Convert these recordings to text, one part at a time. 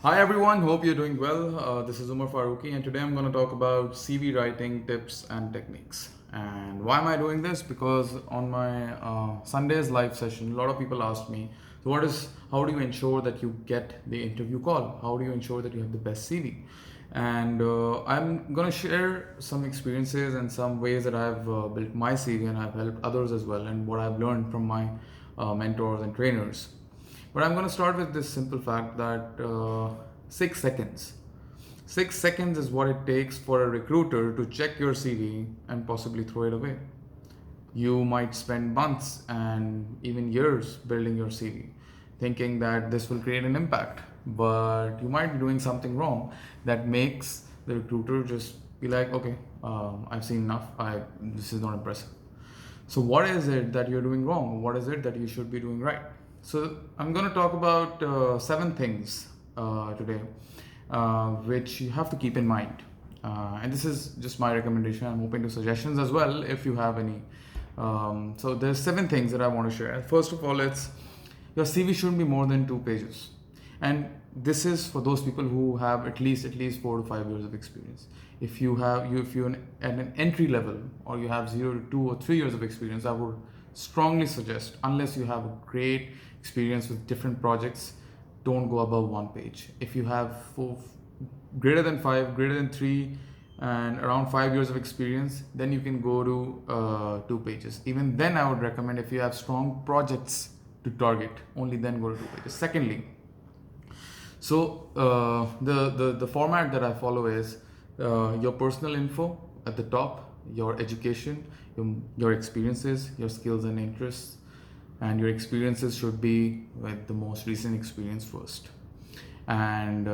Hi everyone, hope you're doing well. This is Umer Farooqi, and today I'm going to talk about CV writing tips and techniques. And why am I doing this? Because on my Sunday's live session, a lot of people asked me, so how do you ensure that you get the interview call? How do you ensure that you have the best CV? And I'm going to share some experiences and some ways that I've built my CV and I've helped others as well, and what I've learned from my mentors and trainers. But I'm going to start with this simple fact that 6 seconds. 6 seconds is what it takes for a recruiter to check your CV and possibly throw it away. You might spend months and even years building your CV, thinking that this will create an impact, but you might be doing something wrong that makes the recruiter just be like, okay, I've seen enough. This is not impressive. So, what is it that you're doing wrong? What is it that you should be doing right? So, I'm going to talk about 7 things today, which you have to keep in mind. And this is just my recommendation. I'm open to suggestions as well if you have any. So, there's 7 things that I want to share. First of all, it's your CV shouldn't be more than 2 pages, and this is for those people who have at least 4 to 5 years of experience. If you're at an entry level, or you have 0 to 2 or 3 years of experience, I would strongly suggest, unless you have a great experience with different projects, don't go above 1 page. If you have greater than 5, greater than 3, and around 5 years of experience, then you can go to 2 pages. Even then, I would recommend, if you have strong projects to target, only then go to 2 pages. Secondly, so the format that I follow is your personal info at the top, your education, your experiences, your skills and interests, and your experiences should be with the most recent experience first. And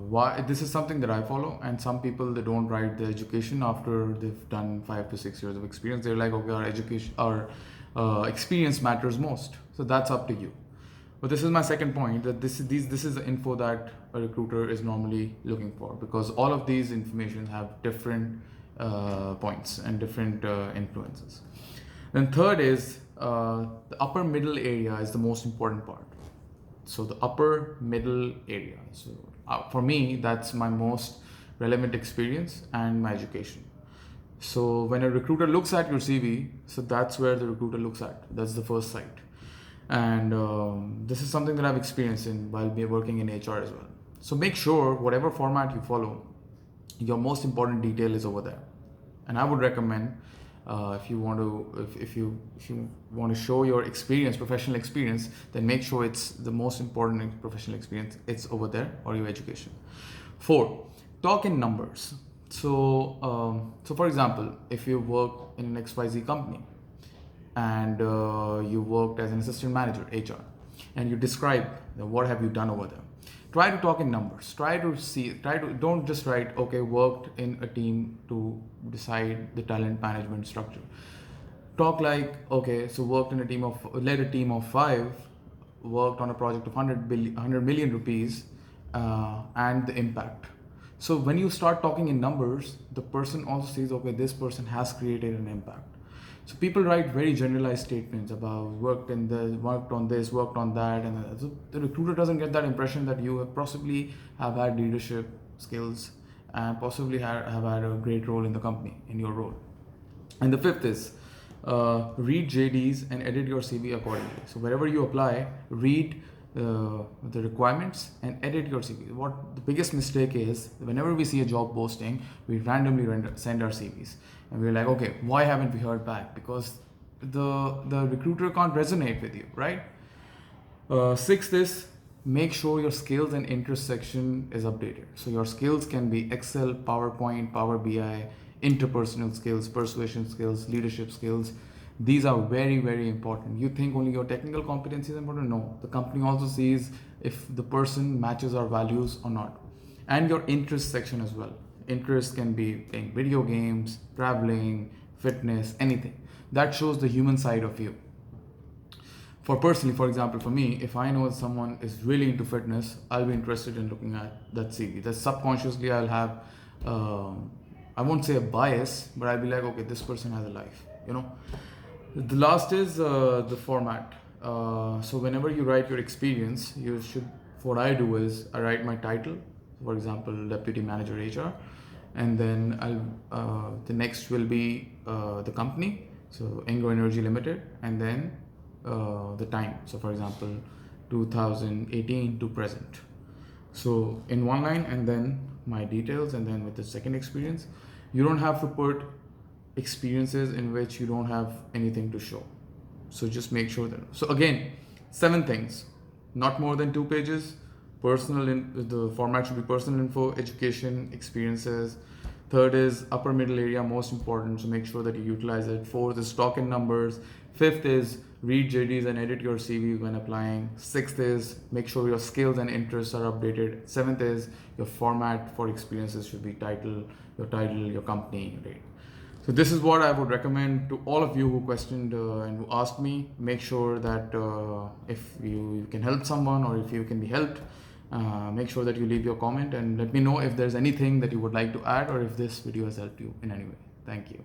why this is something that I follow, and some people, they don't write the education after they've done 5 to 6 years of experience. They're like, okay, our experience matters most. So that's up to you. But this is my second point, that this is the info that a recruiter is normally looking for, because all of these information have different points and different influences. Then third is the upper middle area is the most important part. So the upper middle area. So for me, that's my most relevant experience and my education. So when a recruiter looks at your CV, so that's where the recruiter looks at. That's the first site. And this is something that I've experienced while working in HR as well. So make sure whatever format you follow, your most important detail is over there. And I would recommend, if you want to show your experience, professional experience, then make sure it's the most important professional experience. It's over there, or your education. 4, talk in numbers. So for example, if you work in an XYZ company, and you worked as an assistant manager, HR, and you describe what have you done over there. Try to talk in numbers. Don't just write, okay, worked in a team to decide the talent management structure. Talk like, okay, so led a team of 5, worked on a project of 100 million rupees, and the impact. So when you start talking in numbers, the person also sees, okay, this person has created an impact. So people write very generalized statements about worked on this, worked on that, and so the recruiter doesn't get that impression that you have possibly have had leadership skills and possibly have had a great role in the company, in your role. And the fifth is read JDs and edit your CV accordingly. So wherever you apply, read the requirements and edit your CV. What the biggest mistake is, whenever we see a job posting, we randomly send our CVs, and we're like, okay, why haven't we heard back? Because the recruiter can't resonate with you, right? Sixth is, make sure your skills and interest section is updated. So your skills can be Excel, PowerPoint, Power BI, interpersonal skills, persuasion skills, leadership skills. These are very, very important. You think only your technical competency is important? No. The company also sees if the person matches our values or not. And your interest section as well. Interest can be playing video games, traveling, fitness, anything. That shows the human side of you. For example, for me, if I know someone is really into fitness, I'll be interested in looking at that CV. That subconsciously I'll have, I won't say a bias, but I'll be like, okay, this person has a life, you know. The last is the format. So whenever you write your experience, you should what I do is I write my title, for example, Deputy Manager HR, and then the next will be the company, so Engro Energy Limited, and then the time. So, for example, 2018 to present. So in one line, and then my details, and then with the second experience. You don't have to put experiences in which you don't have anything to show. So just make sure that. So again, 7 things, not more than 2 pages. The format should be personal info, education, experiences. Third is upper middle area, most important, so make sure that you utilize it. Fourth is stock in numbers. Fifth is read JDs and edit your CV when applying. Sixth is make sure your skills and interests are updated. Seventh is your format for experiences should be title, your company, right? So this is what I would recommend to all of you who questioned and who asked me. Make sure that if you can help someone or if you can be helped, make sure that you leave your comment and let me know if there's anything that you would like to add or if this video has helped you in any way. Thank you.